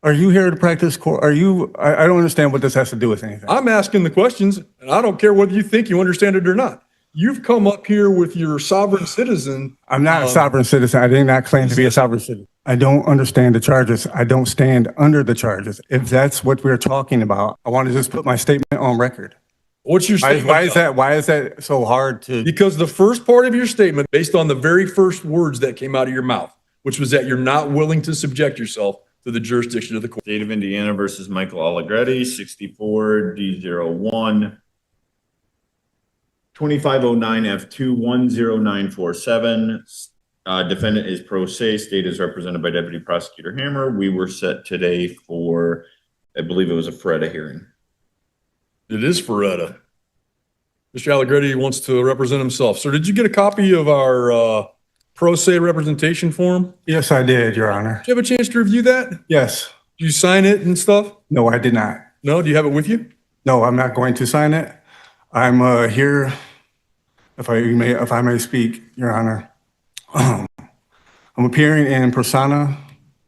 Are you here to practice court? I don't understand what this has to do with anything. I'm asking the questions, and I don't care whether you think you understand it or not. You've come up here with your sovereign citizen. I'm not a sovereign citizen. I did not claim to be a sovereign citizen. I don't understand the charges. I don't stand under the charges. If that's what we're talking about, I want to just put my statement on record. What's your statement? Why is that so hard to? Because the first part of your statement, based on the very first words that came out of your mouth, which was that you're not willing to subject yourself to the jurisdiction of the court. State of Indiana versus Michael Aliggretti, 64 D01 2509 F2 10947. Defendant is pro se. State is represented by Deputy Prosecutor Hammer. We were set today for, I believe it was a FREDA hearing. It is FREDA. Mr. Aliggretti wants to represent himself. Sir, did you get a copy of our pro se representation form? Yes, I did, Your Honor. Did you have a chance to review that? Yes. Did you sign it and stuff? No, I did not. No? Do you have it with you? No, I'm not going to sign it. I'm here, if I may speak, Your Honor. I'm appearing in persona,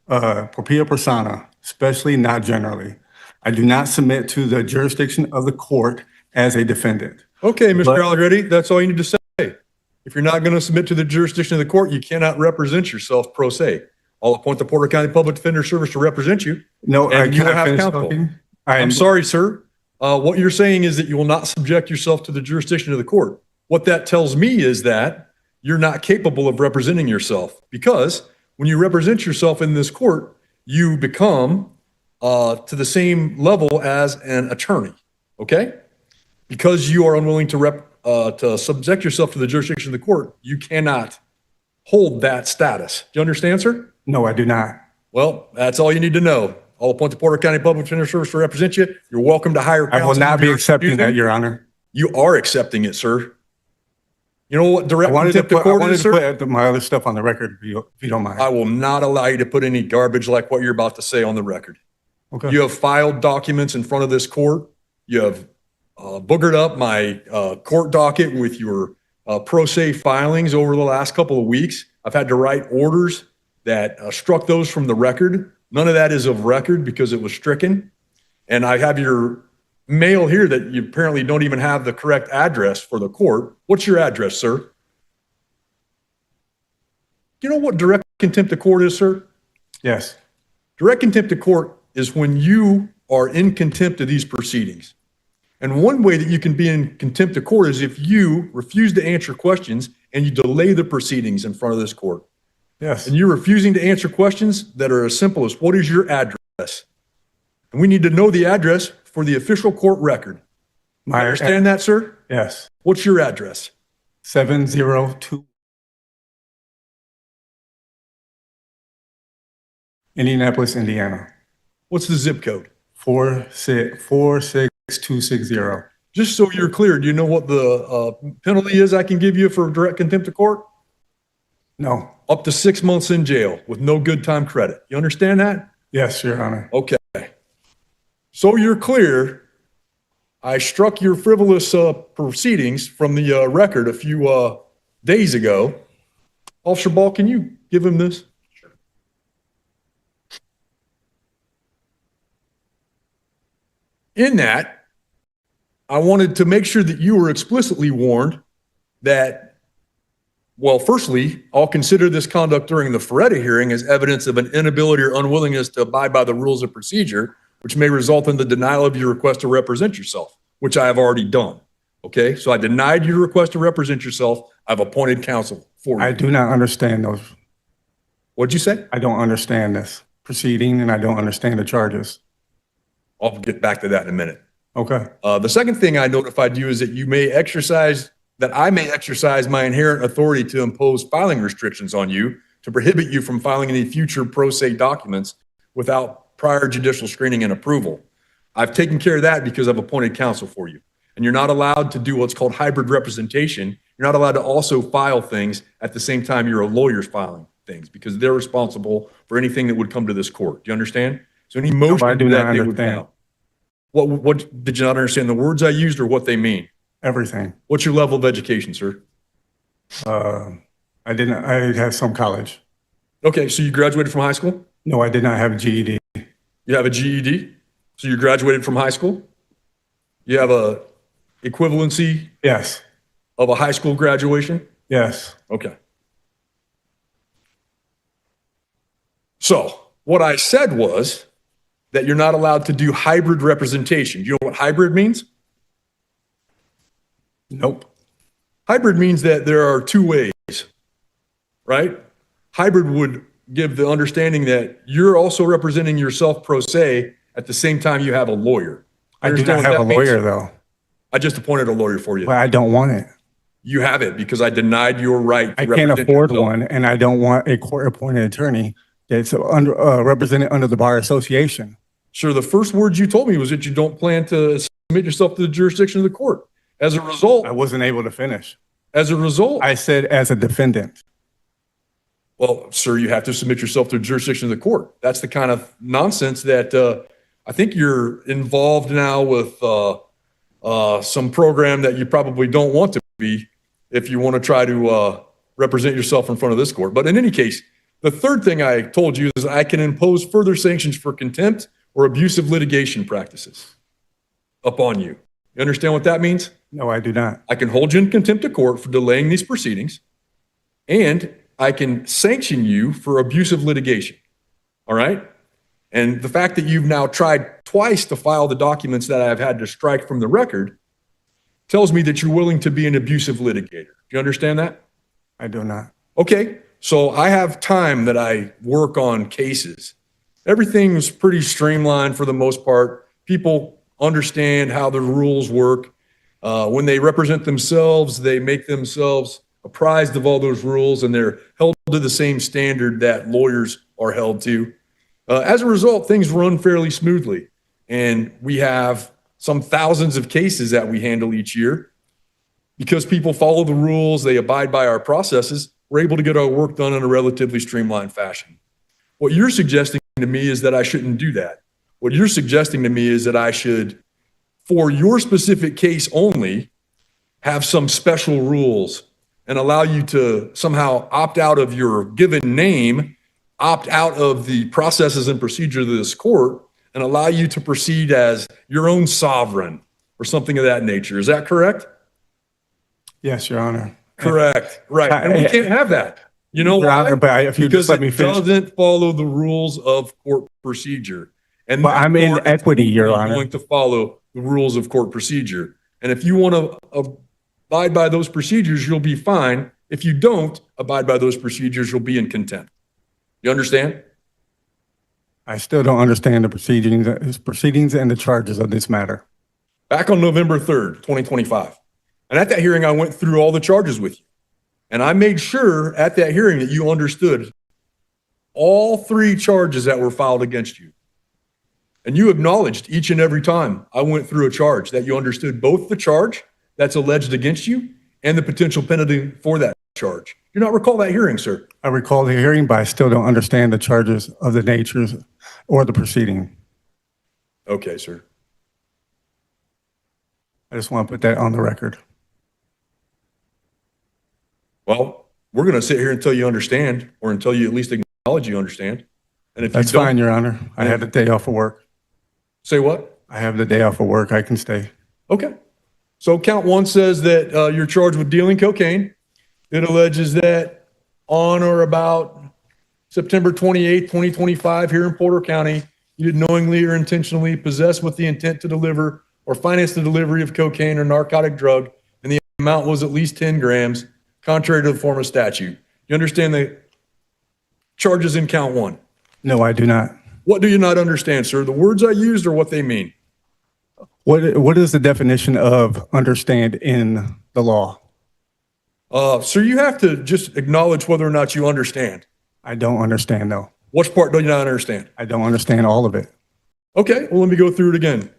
propria persona, especially not generally. I do not submit to the jurisdiction of the court as a defendant. Okay, Mr. Aliggretti, that's all you need to say. If you're not going to submit to the jurisdiction of the court, you cannot represent yourself pro se. I'll appoint the Porter County Public Defender Service to represent you. No, I you will cannot have finish counsel. talking. I'm sorry, sir. What you're saying is that you will not subject yourself to the jurisdiction of the court. What that tells me is that you're not capable of representing yourself, because when you represent yourself in this court, you become to the same level as an attorney, okay? Because you are unwilling to subject yourself to the jurisdiction of the court, you cannot hold that status. Do you understand, sir? No, I do not. Well, that's all you need to know. I'll appoint the Porter County Public Defender Service to represent you. You're welcome to hire counsel. I will not be accepting that, Your Honor. You are accepting it, sir. You know what direct contempt of I court wanted is, to sir? put my other stuff on the record, if you don't mind. I will not allow you to put any garbage like what you're about to say on the record. Okay. You have filed documents in front of this court. You have boogered up my court docket with your pro se filings over the last couple of weeks. I've had to write orders that struck those from the record. None of that is of record because it was stricken. And I have your mail here that you apparently don't even have the correct address for the court. What's your address, sir? You know what direct contempt of court is, sir? Yes. Direct contempt of court is when you are in contempt of these proceedings. And one way that you can be in contempt of court is if you refuse to answer questions and you delay the proceedings in front of this court. Yes. And you're refusing to answer questions that are as simple as, what is your address? And we need to know the address for the official court record. You understand that, sir? Yes. What's your address? 702 Indianapolis, Indiana. What's the zip code? 46260. Just so you're clear, do you know what the penalty is I can give you for direct contempt of court? No. Up to 6 months in jail with no good time credit. You understand that? Yes, Your Honor. Okay. So you're clear, I struck your frivolous proceedings from the record a few days ago. Officer Ball, can you give him this? Sure. In that, I wanted to make sure that you were explicitly warned that, well, firstly, I'll consider this conduct during the FREDA hearing as evidence of an inability or unwillingness to abide by the rules of procedure, which may result in the denial of your request to represent yourself, which I have already done. Okay, so I denied your request to represent yourself. I've appointed counsel for you. I do not understand those. What'd you say? I don't understand this proceeding, and I don't understand the charges. I'll get back to that in a minute. Okay. The second thing I notified you is that I may exercise my inherent authority to impose filing restrictions on you to prohibit you from filing any future pro se documents without prior judicial screening and approval. I've taken care of that because I've appointed counsel for you. And you're not allowed to do what's called hybrid representation. You're not allowed to also file things at the same time your lawyer's filing things, because they're responsible for anything that would come to this court. Do you understand? So any motion I do that not they would understand. file. What did you not understand? The words I used or what they mean? Everything. What's your level of education, sir? I had some college. Okay, so you graduated from high school? No, I did not have a GED. You have a GED, so you graduated from high school. You have a equivalency Yes, of a high school graduation. yes. Okay. So what I said was that you're not allowed to do hybrid representation. Do you know what hybrid means? Nope. Hybrid means that there are two ways, right? Hybrid would give the understanding that you're also representing yourself pro se at the same time you have a lawyer. I do Understand not what have a that means? lawyer though, I just appointed a lawyer for you. but I don't want it. You have it because I denied your right to I can't represent afford yourself. one, and I don't want a court-appointed attorney that's represented under the Bar Association. Sir, the first words you told me was that you don't plan to submit yourself to the jurisdiction of the court. As a result, I wasn't able to finish. I I said as a defendant. well, sir, you have to submit yourself to the jurisdiction of the court. That's the kind of nonsense that I think you're involved now with some program that you probably don't want to be if you want to try to represent yourself in front of this court. But in any case, the third thing I told you is I can impose further sanctions for contempt or abusive litigation practices upon you. You understand what that means? No, I do not. I can hold you in contempt of court for delaying these proceedings, and I can sanction you for abusive litigation. All right? And the fact that you've now tried twice to file the documents that I've had to strike from the record tells me that you're willing to be an abusive litigator. Do you understand that? I do not. Okay. So I have time that I work on cases. Everything's pretty streamlined for the most part. People understand how the rules work. When they represent themselves, they make themselves apprised of all those rules, and they're held to the same standard that lawyers are held to. As a result, things run fairly smoothly, and we have some thousands of cases that we handle each year. Because people follow the rules, they abide by our processes, we're able to get our work done in a relatively streamlined fashion. What you're suggesting to me is that I shouldn't do that. What you're suggesting to me is that I should, for your specific case only, have some special rules and allow you to somehow opt out of your given name, opt out of the processes and procedure of this court, and allow you to proceed as your own sovereign or something of that nature. Is that correct? Yes, Your Honor. Correct. Right. And we can't have that. You know Your Honor, why? but if you Because just let me it finish. doesn't follow the rules of court procedure. And But I'm in therefore, equity, Your you're Honor. going to follow the rules of court procedure. And if you want to abide by those procedures, you'll be fine. If you don't abide by those procedures, you'll be in contempt. You understand? I still don't understand the proceedings and the charges of this matter. Back on November 3rd, 2025. And at that hearing, I went through all the charges with you. And I made sure at that hearing that you understood all three charges that were filed against you. And you acknowledged each and every time I went through a charge that you understood both the charge that's alleged against you and the potential penalty for that charge. You do not recall that hearing, sir? I recall the hearing, but I still don't understand the charges of the natures or the proceeding. Okay, sir. I just want to put that on the record. Well, we're going to sit here until you understand, or until you at least acknowledge you understand. And if That's you don't, fine, Your Honor. I had the day off of work. say what? I have the day off of work. I can stay. Okay. So count one says that you're charged with dealing cocaine. It alleges that on or about September 28th, 2025, here in Porter County, you did knowingly or intentionally possess with the intent to deliver or finance the delivery of cocaine or narcotic drug, and the amount was at least 10 grams, contrary to the form of statute. You understand the charges in count one? No, I do not. What do you not understand, sir? The words I used or what they mean? What is the definition of understand in the law? Sir, you have to just acknowledge whether or not you understand. I don't understand, though. Which part do you not understand? I don't understand all of it. Okay, well, let me go through it again.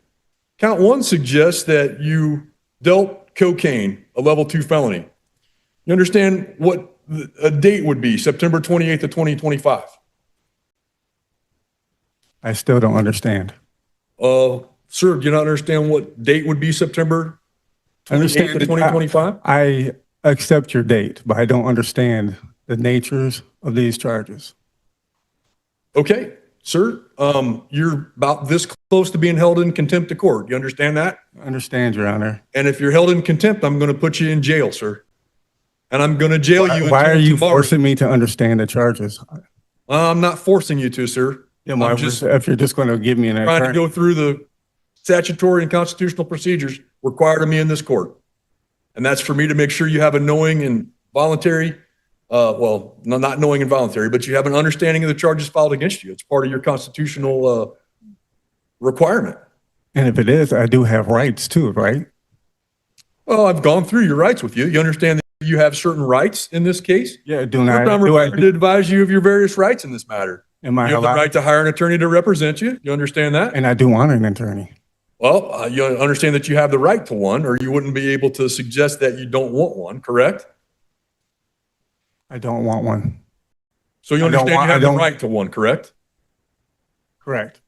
Count one suggests that you dealt cocaine, a level 2 felony. You understand what a date would be, September 28th of 2025? I still don't understand. Sir, do you not understand what date would be, September I 28th understand of 2025? I accept your date, but I don't understand the natures of these charges. Okay, Sir, you're about this close to being held in contempt of court. You understand that? I understand, Your Honor. And if you're held in contempt, I'm going to put you in jail, sir. And I'm going to jail you Why are until you tomorrow. forcing me to understand the charges? I'm not forcing you to, sir. Yeah, why I'm just if you're just going to give me an trying to attorney. go through the statutory and constitutional procedures required of me in this court. And that's for me to make sure you have a knowing and voluntary, well, no, not knowing and voluntary, but you have an understanding of the charges filed against you. It's part of your constitutional requirement. And if it is, I do have rights too, right? Well, I've gone through your rights with you. You understand that you have certain rights in this case? Yeah, I'm required to advise you of your various rights in this matter. Am I You have the allowed? right to hire an attorney to represent you. You understand that? And I do want an attorney. Well, you understand that you have the right to one, or you wouldn't be able to suggest that you don't want one, correct? I don't want one. So you I don't understand you want- I have the don't- right to one, correct? Correct.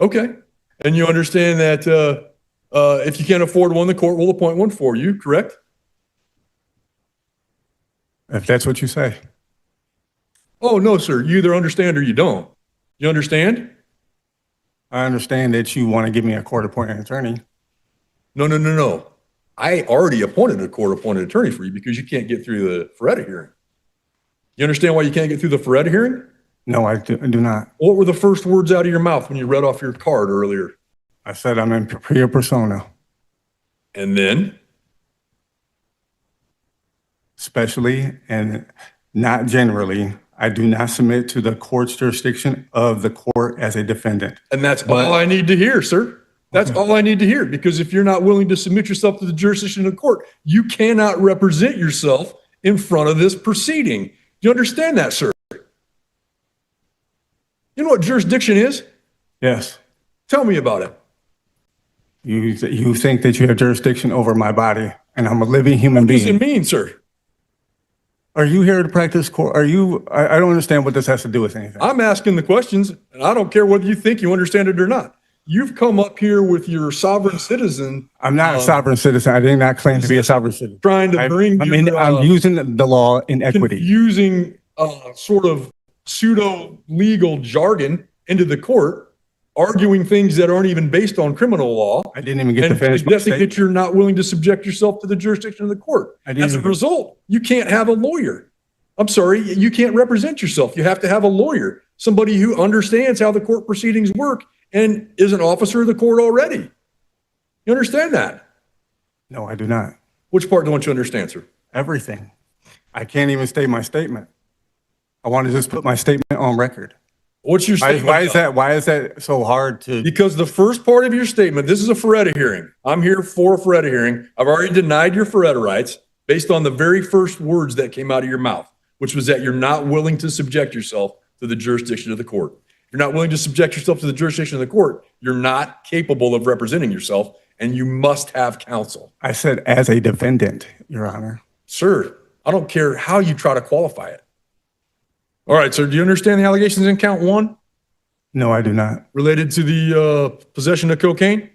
Okay. And you understand that if you can't afford one, the court will appoint one for you, correct? If that's what you say. Oh, no, sir. You either understand or you don't. You understand? I understand that you want to give me a court-appointed attorney. No, no, no, no. I already appointed a court-appointed attorney for you because you can't get through the Feretta hearing. You understand why you can't get through the Feretta hearing? No, I do not. What were the first words out of your mouth when you read off your card earlier? I said I'm in Propria persona, And then? especially and not generally. I do not submit to the court's jurisdiction of the court as a defendant. And that's all I need to hear, sir. That's all I need to hear. Because if you're not willing to submit yourself to the jurisdiction of the court, you cannot represent yourself in front of this proceeding. Do you understand that, sir? You know what jurisdiction is? Yes. Tell me about it. You think that you have jurisdiction over my body, and I'm a living human What does it being. mean, sir? Are you here to practice court? Are you? I don't understand what this has to do with anything. I'm asking the questions, and I don't care whether you think you understand it or not. You've come up here with your sovereign citizen I'm not a sovereign citizen. I did not claim to be a sovereign citizen. trying to bring I'm using the law in equity. confusing sort of pseudo-legal jargon into the court, arguing things that aren't even based on criminal law, I didn't even get to and finish my suggesting statement. that you're not willing to subject yourself to the jurisdiction of the court. I didn't As a even- result, you can't have a lawyer. I'm sorry, you can't represent yourself. You have to have a lawyer, somebody who understands how the court proceedings work and is an officer of the court already. You understand that? No, I do not. Which part don't you understand, sir? Everything. I can't even state my statement. I want to just put my statement on record. What's your statement? Why is that so hard to? Because the first part of your statement, this is a Feretta hearing. I'm here for a Feretta hearing. I've already denied your Feretta rights based on the very first words that came out of your mouth, which was that you're not willing to subject yourself to the jurisdiction of the court. If you're not willing to subject yourself to the jurisdiction of the court, you're not capable of representing yourself, and you must have counsel. I said as a defendant, Your Honor. Sir, I don't care how you try to qualify it. All right, sir, do you understand the allegations in count one No, I do not. related to the possession of cocaine?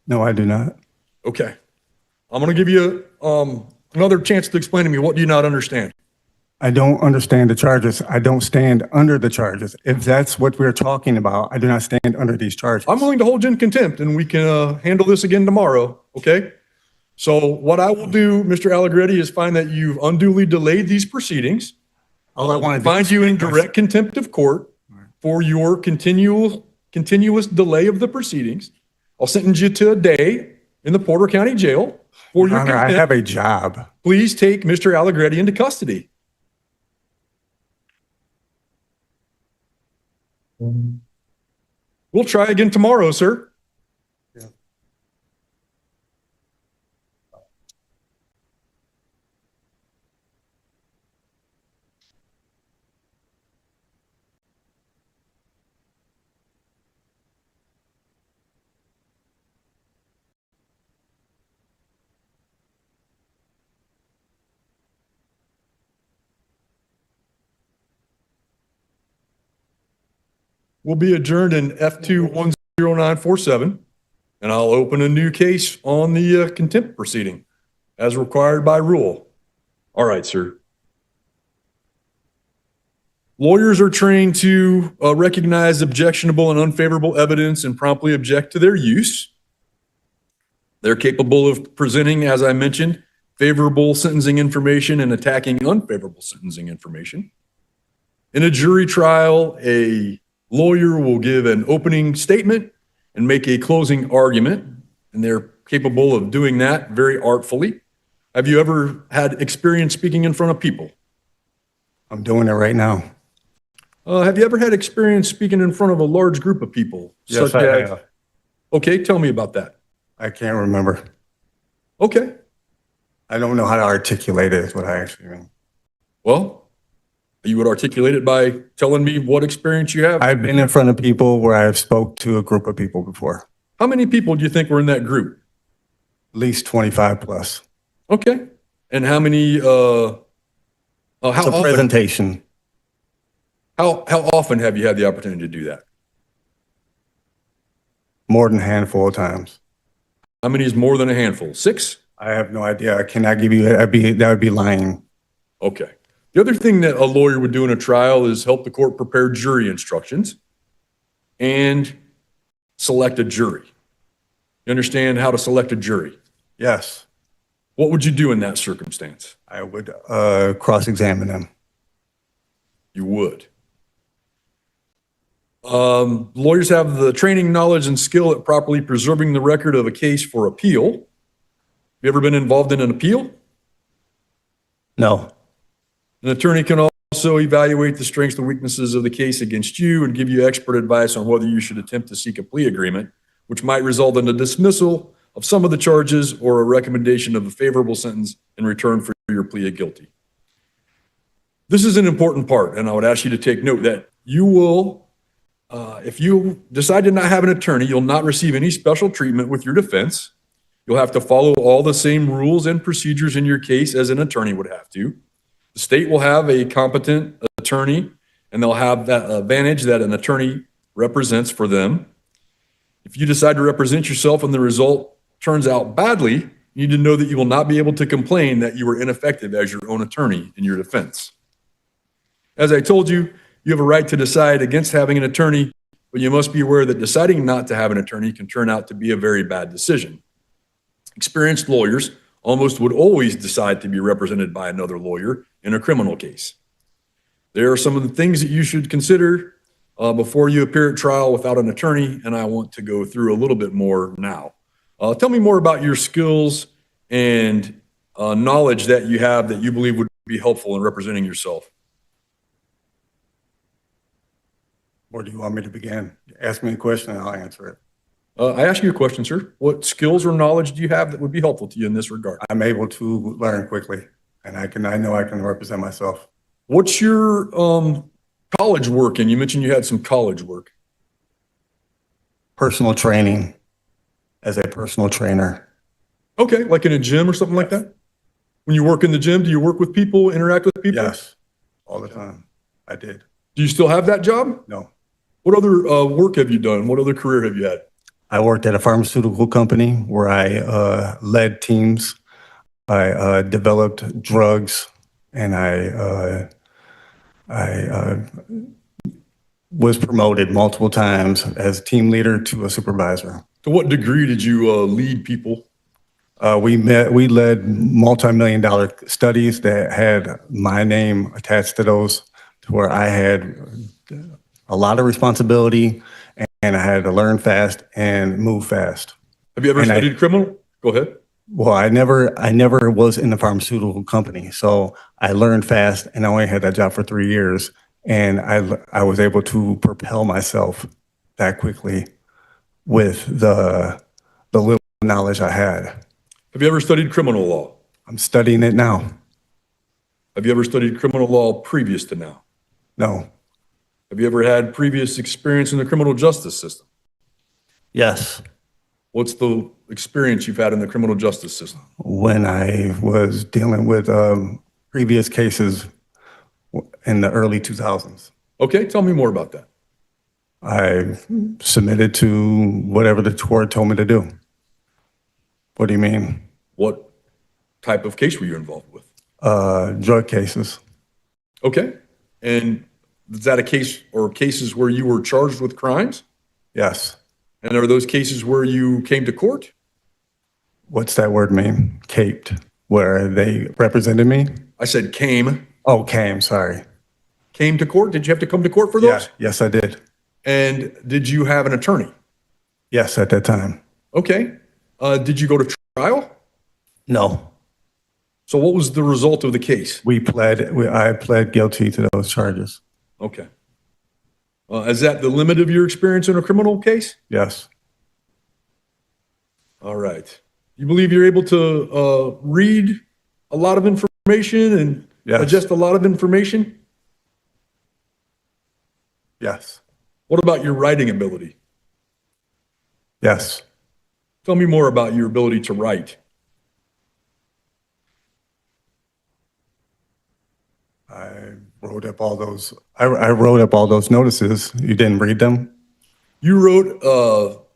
No, I do not. Okay. I'm going to give you another chance to explain to me, what do you not understand? I don't understand the charges. I don't stand under the charges. If that's what we're talking about, I do not stand under these charges. I'm willing to hold you in contempt, and we can handle this again tomorrow, okay? So what I will do, Mr. Aliggretti, is find that you've unduly delayed these proceedings. All I want to Find you in direct contempt of court for your continuous delay of the proceedings. I'll sentence you to a day in the Porter County Jail for your Honor, I contempt. have a job. Please take Mr. Aliggretti into custody. We'll try again tomorrow, sir. We'll be adjourned in F2-10947, and I'll open a new case on the contempt proceeding as required by rule. All right, sir. Lawyers are trained to recognize objectionable and unfavorable evidence and promptly object to their use. They're capable of presenting, as I mentioned, favorable sentencing information and attacking unfavorable sentencing information. In a jury trial, a lawyer will give an opening statement and make a closing argument, and they're capable of doing that very artfully. Have you ever had experience speaking in front of people? I'm doing it right now. Have you ever had experience speaking in front of a large group of people? Yes, I have. Okay, tell me about that. I can't remember. Okay, I don't know how to articulate it, is what I actually mean. well, you would articulate it by telling me what experience you have. I've been in front of people where I've spoke to a group of people before, How many people do you think were in that group? at least 25 plus. Okay, and how many, It's how a often, presentation. how often have you had the opportunity to do that? More than a handful of times. How many is more than a handful? 6? I have no idea. I cannot give you, that would be lying. Okay. The other thing that a lawyer would do in a trial is help the court prepare jury instructions and select a jury. You understand how to select a jury? Yes, What would you do in that circumstance? I would cross-examine them. You would. Lawyers have the training, knowledge, and skill at properly preserving the record of a case for appeal. Have you ever been involved in an appeal? No, An attorney can also evaluate the strengths and weaknesses of the case against you and give you expert advice on whether you should attempt to seek a plea agreement, which might result in a dismissal of some of the charges or a recommendation of a favorable sentence in return for your plea of guilty. This is an important part, and I would ask you to take note that you will, if you decide to not have an attorney, you'll not receive any special treatment with your defense. You'll have to follow all the same rules and procedures in your case as an attorney would have to. The state will have a competent attorney, and they'll have that advantage that an attorney represents for them. If you decide to represent yourself and the result turns out badly, you need to know that you will not be able to complain that you were ineffective as your own attorney in your defense. As I told you, you have a right to decide against having an attorney, but you must be aware that deciding not to have an attorney can turn out to be a very bad decision. Experienced lawyers almost would always decide to be represented by another lawyer in a criminal case. There are some of the things that you should consider before you appear at trial without an attorney, and I want to go through a little bit more now. Tell me more about your skills and knowledge that you have that you believe would be helpful in representing yourself. where do you want me to begin? Ask me a question and I'll answer it. I ask you a question, sir. What skills or knowledge do you have that would be helpful to you in this regard? I'm able to learn quickly and I know I can represent myself. What's your college work? And you mentioned you had some college work. Personal training as a personal trainer. Okay, like in a gym or something like that? When you work in the gym, do you work with people, interact with people? Yes, all the time. I did. Do you still have that job? No. What other work have you done? What other career have you had? I worked at a pharmaceutical company where I led teams. I developed drugs, and I was promoted multiple times as team leader to a supervisor. To what degree did you lead people? We led multi-million-dollar studies that had my name attached to those, to where I had a lot of responsibility and I had to learn fast and move fast. Have you ever studied criminal? Go ahead. Well, I never was in the pharmaceutical company, so I learned fast, and I only had that job for 3 years, and I was able to propel myself that quickly with the little knowledge I had. Have you ever studied criminal law? I'm studying it now. Have you ever studied criminal law previous to now? No. Have you ever had previous experience in the criminal justice system? Yes. What's the experience you've had in the criminal justice system? When I was dealing with previous cases in the early 2000s. Okay, tell me more about that. I submitted to whatever the court told me to do. What do you mean? What type of case were you involved with? Drug cases. Okay, and is that a case or cases where you were charged with crimes? Yes. And are those cases where you came to court? What's that word mean? Caped, where they represented me? I said came. Oh, came, sorry. Came to court? Did you have to come to court for Yeah, those? yes, I did. And did you have an attorney? Yes, at that time. Okay. Did you go to trial? No. So what was the result of the case? I pled guilty to those charges. Okay. Is that the limit of your experience in a criminal case? Yes. All right. You believe you're able to read a lot of information and Yes. adjust a lot of information? Yes. What about your writing ability? Yes. Tell me more about your ability to write. I wrote up all those. I wrote up all those notices. You didn't read them? You wrote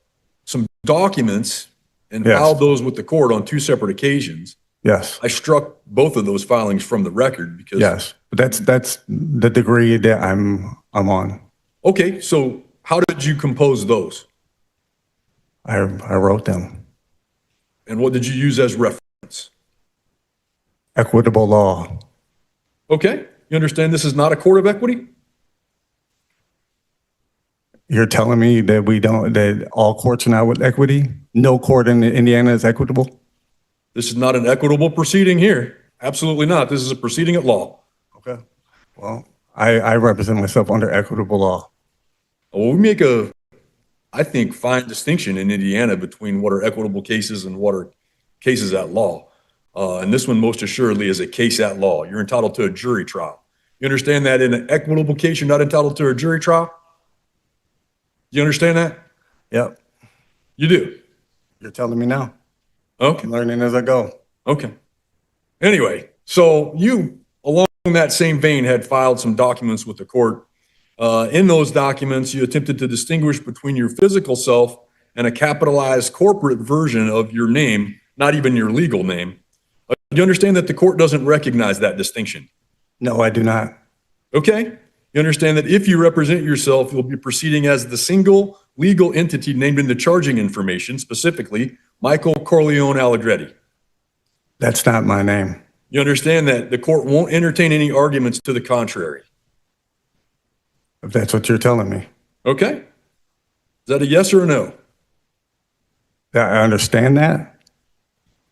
some documents and Yes. filed those with the court on 2 separate occasions. Yes. I struck both of those filings from the record because. Yes. But that's the degree that I'm on. Okay, so how did you compose those? I wrote them. And what did you use as reference? Equitable law. Okay, you understand this is not a court of equity? You're telling me that that all courts are not with equity? No court in Indiana is equitable? This is not an equitable proceeding here. Absolutely not. This is a proceeding at law. Okay. Well, I represent myself under equitable law. Well, we make a, I think, fine distinction in Indiana between what are equitable cases and what are cases at law. And this one most assuredly is a case at law. You're entitled to a jury trial. You understand that in an equitable case, you're not entitled to a jury trial? You understand that? Yep. You do? You're telling me now. Okay. I'm learning as I go. Okay. Anyway, so you, along that same vein, had filed some documents with the court. In those documents, you attempted to distinguish between your physical self and a capitalized corporate version of your name, not even your legal name. You understand that the court doesn't recognize that distinction? No, I do not. Okay. You understand that if you represent yourself, you'll be proceeding as the single legal entity named in the charging information, specifically Michael Corleone Aliggretti. That's not my name. You understand that the court won't entertain any arguments to the contrary. If that's what you're telling me. Okay. Is that a yes or a no? I understand that.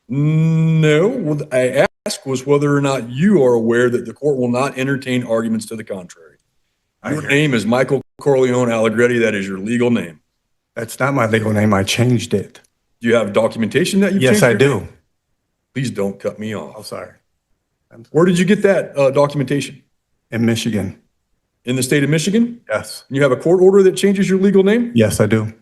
No. What I asked was whether or not you are aware that the court will not entertain arguments to the contrary. Your name is Michael Corleone Aliggretti. That is your legal name. That's not my legal name. I changed it. Do you have documentation that you Yes, changed I your do. name? Please don't cut me Oh, off. sorry. Where did you get that documentation? In Michigan. In the state of Michigan? Yes. You have a court order that changes your legal name? Yes, I do.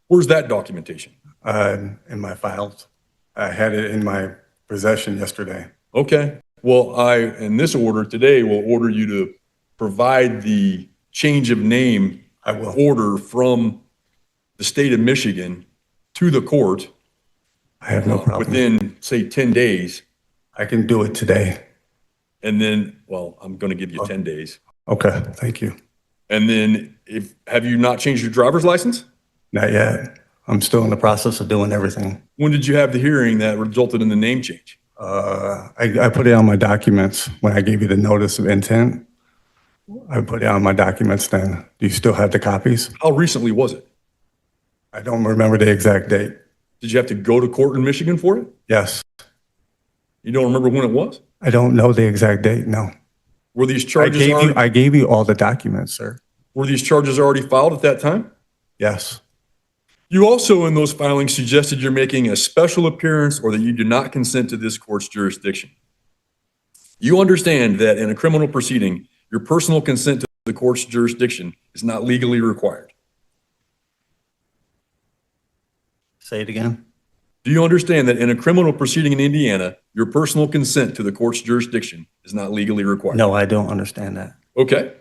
Where's that documentation? In my files. I had it in my possession yesterday. Okay. Well, in this order today, will order you to provide the change of name I will. order from the state of Michigan to the court I have no problem. within, say, 10 days. I can do it today. And then, well, I'm going to give you 10 days. Okay, thank you. And then have you not changed your driver's license? Not yet. I'm still in the process of doing everything. When did you have the hearing that resulted in the name change? I put it on my documents when I gave you the notice of intent. I put it on my documents then. Do you still have the copies? How recently was it? I don't remember the exact date. Did you have to go to court in Michigan for it? Yes. You don't remember when it was? I don't know the exact date, no. Were these charges I gave you all the documents, sir. were these charges already filed at that time? Yes. You also, in those filings, suggested you're making a special appearance or that you do not consent to this court's jurisdiction. You understand that in a criminal proceeding, your personal consent to the court's jurisdiction is not legally required. Say it again. Do you understand that in a criminal proceeding in Indiana, your personal consent to the court's jurisdiction is not legally required? No, I don't understand that. Okay.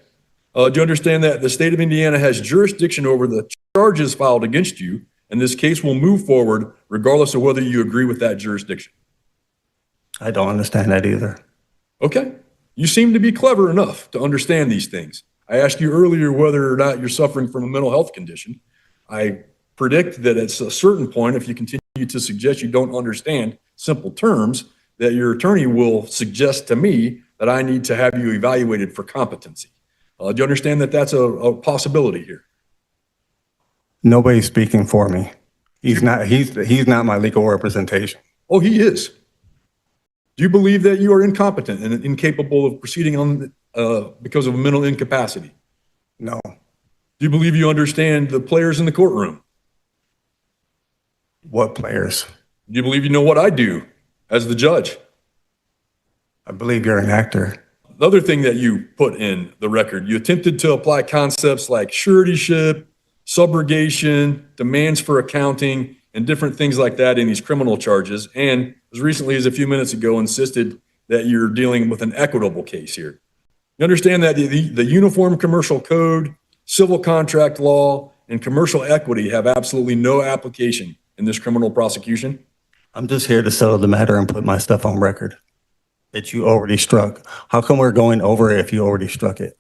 Do you understand that the state of Indiana has jurisdiction over the charges filed against you, and this case will move forward regardless of whether you agree with that jurisdiction? I don't understand that either. Okay. You seem to be clever enough to understand these things. I asked you earlier whether or not you're suffering from a mental health condition. I predict that at a certain point, if you continue to suggest you don't understand simple terms, that your attorney will suggest to me that I need to have you evaluated for competency. Do you understand that that's a possibility here? Nobody's speaking for me. He's not my legal representation. Oh, he is. Do you believe that you are incompetent and incapable of proceeding on because of a mental incapacity? No. Do you believe you understand the players in the courtroom? What players? Do you believe you know what I do as the judge? I believe you're an actor. The other thing that you put in the record, you attempted to apply concepts like suretyship, subrogation, demands for accounting, and different things like that in these criminal charges. And as recently as a few minutes ago, insisted that you're dealing with an equitable case here. You understand that the Uniform Commercial Code, civil contract law, and commercial equity have absolutely no application in this criminal prosecution? I'm just here to settle the matter and put my stuff on record that you already struck. How come we're going over it if you already struck it?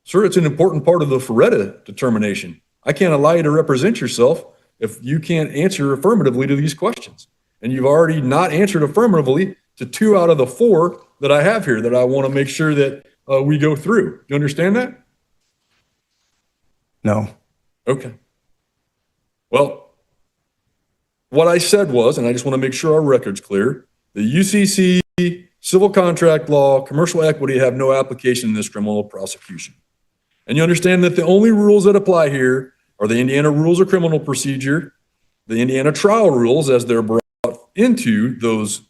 Sir, it's an important part of the Ferretta determination. I can't allow you to represent yourself if you can't answer affirmatively to these questions. And you've already not answered affirmatively to 2 out of the 4 that I have here that I want to make sure that we go through. You understand that? No. Okay. Well, what I said was, and I just want to make sure our record's clear, the UCC, civil contract law, commercial equity have no application in this criminal prosecution. And you understand that the only rules that apply here are the Indiana rules of criminal procedure, the Indiana trial rules as they're brought into those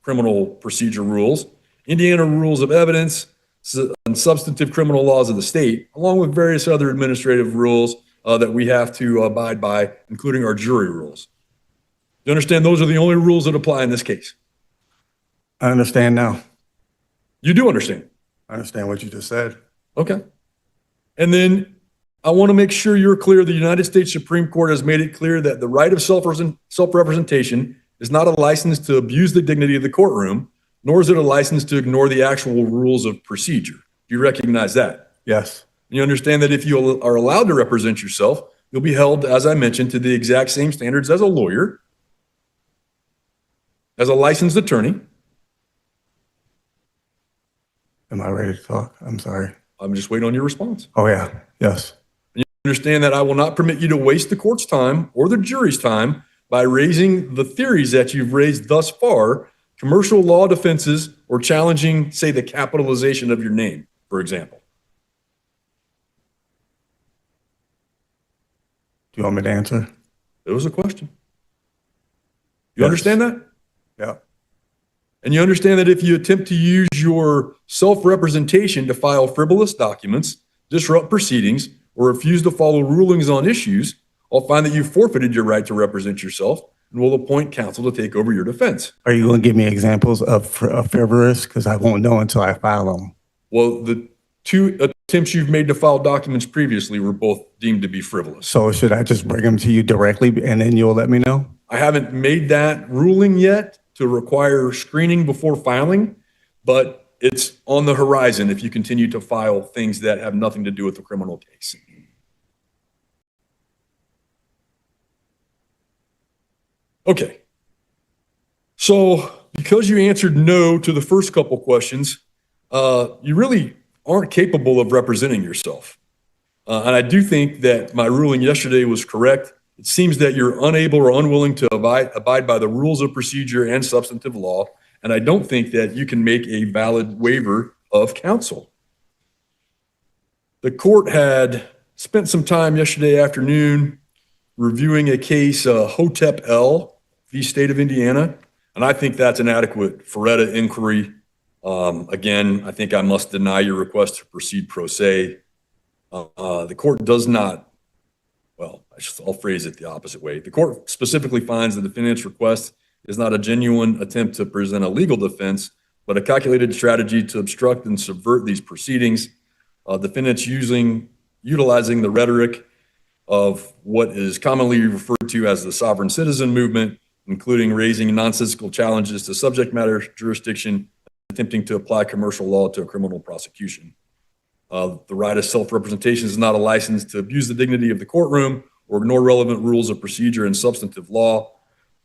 criminal procedure rules, Indiana rules of evidence, and substantive criminal laws of the state, along with various other administrative rules that we have to abide by, including our jury rules. You understand those are the only rules that apply in this case? I understand now. You do understand? I understand what you just said. Okay. And then I want to make sure you're clear. The United States Supreme Court has made it clear that the right of self-representation is not a license to abuse the dignity of the courtroom, nor is it a license to ignore the actual rules of procedure. Do you recognize that? Yes. You understand that if you are allowed to represent yourself, you'll be held, as I mentioned, to the exact same standards as a lawyer, as a licensed attorney. Am I ready to talk? I'm sorry. I'm just waiting on your response. Oh, yeah. Yes. And you understand that I will not permit you to waste the court's time or the jury's time by raising the theories that you've raised thus far, commercial law defenses, or challenging, say, the capitalization of your name, for example. Do you want me to answer? It was a question. You Yes. understand that? Yeah. And you understand that if you attempt to use your self-representation to file frivolous documents, disrupt proceedings, or refuse to follow rulings on issues, I'll find that you forfeited your right to represent yourself and will appoint counsel to take over your defense. Are you going to give me examples of frivolous? Because I won't know until I file them. Well, the 2 attempts you've made to file documents previously were both deemed to be frivolous. So should I just bring them to you directly and then you'll let me know? I haven't made that ruling yet to require screening before filing, but it's on the horizon if you continue to file things that have nothing to do with the criminal case. Okay. So because you answered no to the first couple questions, you really aren't capable of representing yourself. And I do think that my ruling yesterday was correct. It seems that you're unable or unwilling to abide by the rules of procedure and substantive law, and I don't think that you can make a valid waiver of counsel. The court had spent some time yesterday afternoon reviewing a case, Hotep L v. State of Indiana, and I think that's an adequate Ferretta inquiry. Again, I think I must deny your request to proceed pro se. The court does not, well, I'll phrase it the opposite way. The court specifically finds the defendant's request is not a genuine attempt to present a legal defense, but a calculated strategy to obstruct and subvert these proceedings. Defendants utilizing the rhetoric of what is commonly referred to as the sovereign citizen movement, including raising nonsensical challenges to subject matter jurisdiction, attempting to apply commercial law to a criminal prosecution. The right of self-representation is not a license to abuse the dignity of the courtroom or ignore relevant rules of procedure and substantive law.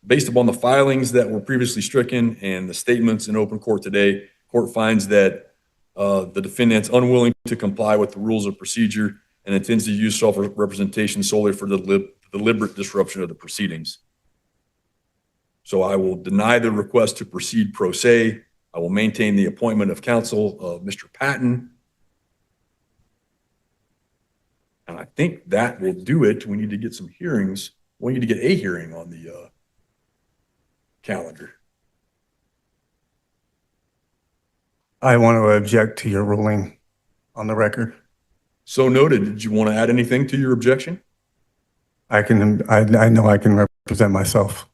Based upon the filings that were previously stricken and the statements in open court today, court finds that the defendant's unwilling to comply with the rules of procedure and intends to use self-representation solely for the deliberate disruption of the proceedings. So I will deny the request to proceed pro se. I will maintain the appointment of counsel of Mr. Patton. And I think that will do it. We need to get some hearings. We need to get a hearing on the calendar. I want to object to your ruling on the record. So noted. Did you want to add anything to your objection? I know I can represent myself.